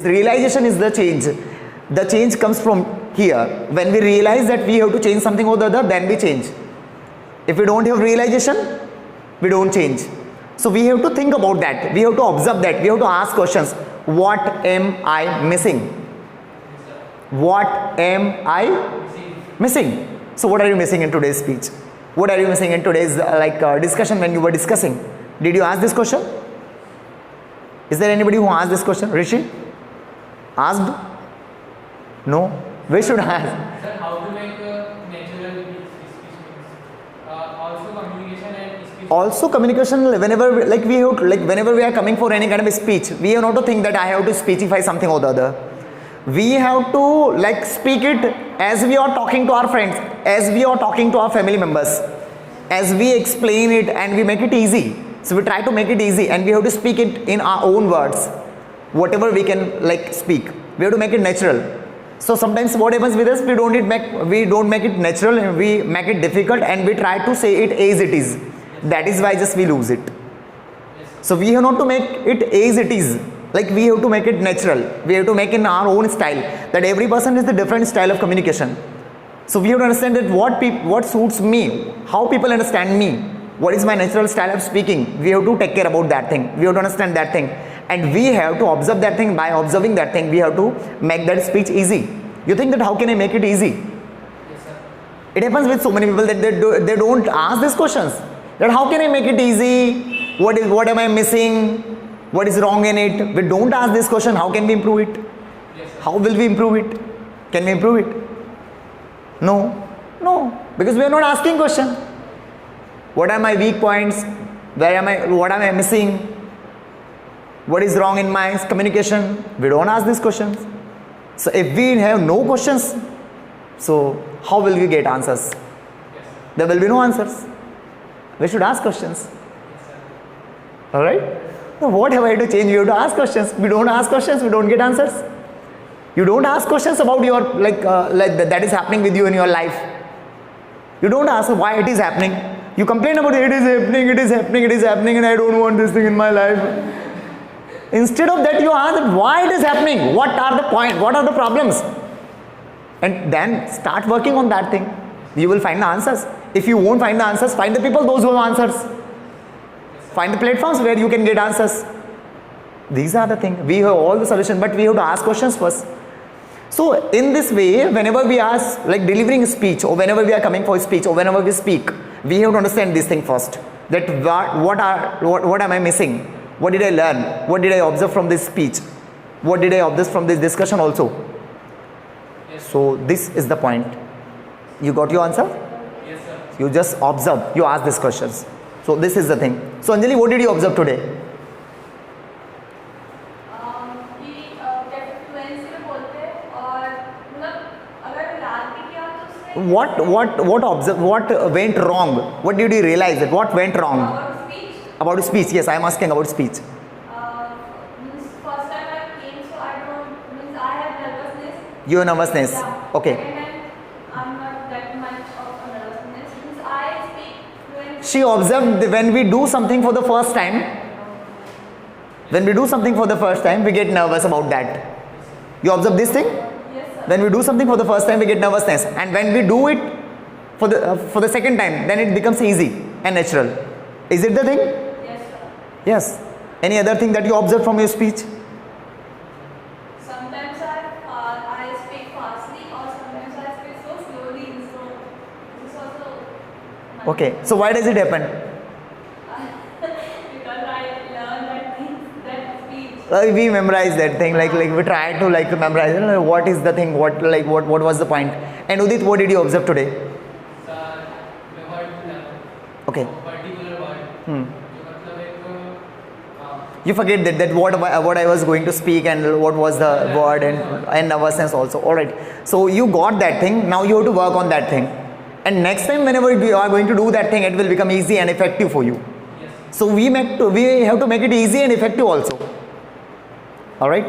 realization is the change. The change comes from here. When we realize that we have to change something or the other, then we change. If we don't have realization, we don't change. So we have to think about that. We have to observe that. We have to ask questions. What am I missing? What am I missing? So what are you missing in today's speech? What are you missing in today's discussion when you were discussing? Did you ask this question? Is there anybody who asked this question? Rishi? Asked? No? We should ask. Sir, how to make natural speech? Also communication and speech. Also communication, whenever whenever we are coming for any kind of speech, we have not to think that I have to speechify something or the other. We have to speak it as we are talking to our friends, as we are talking to our family members, as we explain it and we make it easy. So we try to make it easy and we have to speak it in our own words, whatever we can speak. We have to make it natural. So sometimes what happens with us, we don't make it natural, we make it difficult and we try to say it as it is. That is why just we lose it. So we have not to make it as it is. We have to make it natural. We have to make it in our own style. That every person is a different style of communication. So we have to understand that what suits me, how people understand me, what is my natural style of speaking. We have to take care about that thing. We have to understand that thing. And we have to observe that thing. By observing that thing, we have to make that speech easy. You think that how can I make it easy? Yes, sir. It happens with so many people that they don't ask these questions. That how can I make it easy? What am I missing? What is wrong in it? We don't ask this question. How can we improve it? Yes, sir. How will we improve it? Can we improve it? No. Because we are not asking question. What are my weak points? What am I missing? What is wrong in my communication? We don't ask these questions. So if we have no questions, so how will we get answers? Yes, sir. There will be no answers. We should ask questions. Yes, sir. Alright? So what have I to change? You have to ask questions. We don't ask questions, we don't get answers. You don't ask questions about your that is happening with you in your life. You don't ask why it is happening. You complain about it is happening and I don't want this thing in my life. Instead of that, you ask why it is happening, what are the points, what are the problems, and then start working on that thing. You will find the answers. If you won't find the answers, find the people, those who have answers. Find the platforms where you can get answers. These are the things. We have all the solutions, but we have to ask questions first. So in this way, whenever we are delivering speech, or whenever we are coming for speech, or whenever we speak, we have to understand this thing first. That what am I missing? What did I learn? What did I observe from this speech? What did I observe from this discussion also? Yes. So this is the point. You got your answer? Yes, sir. You just observe. You ask these questions. So this is the thing. So Anjali, what did you observe today? What went wrong? What did you realize? That what went wrong? About speech? About speech. Yes, I am asking about speech. First time I came, so I have nervousness. Your nervousness. Yeah. Okay. Second time, I'm not that much of a nervousness. I speak fluently. She observed when we do something for the first time. When we do something for the first time, we get nervous about that. You observe this thing? Yes, sir. When we do something for the first time, we get nervousness, and when we do it for the second time, then it becomes easy and natural. Is it the thing? Yes, sir. Yes. Any other thing that you observe from your speech? Sometimes I speak fastly, or sometimes I speak so slowly. So this is also Okay. So why does it happen? because I learned that speech. We memorize that thing. We try to memorize. What is the thing? What was the point? And Udit, what did you observe today? Sir, the word Okay. particular word. Hmm. जो मतलब एक You forget that what I was going to speak and what was the word and nervousness also. Alright. So you got that thing. Now you have to work on that thing. And next time whenever you are going to do that thing, it will become easy and effective for you. yes. So we have to make it easy and effective also. Alright.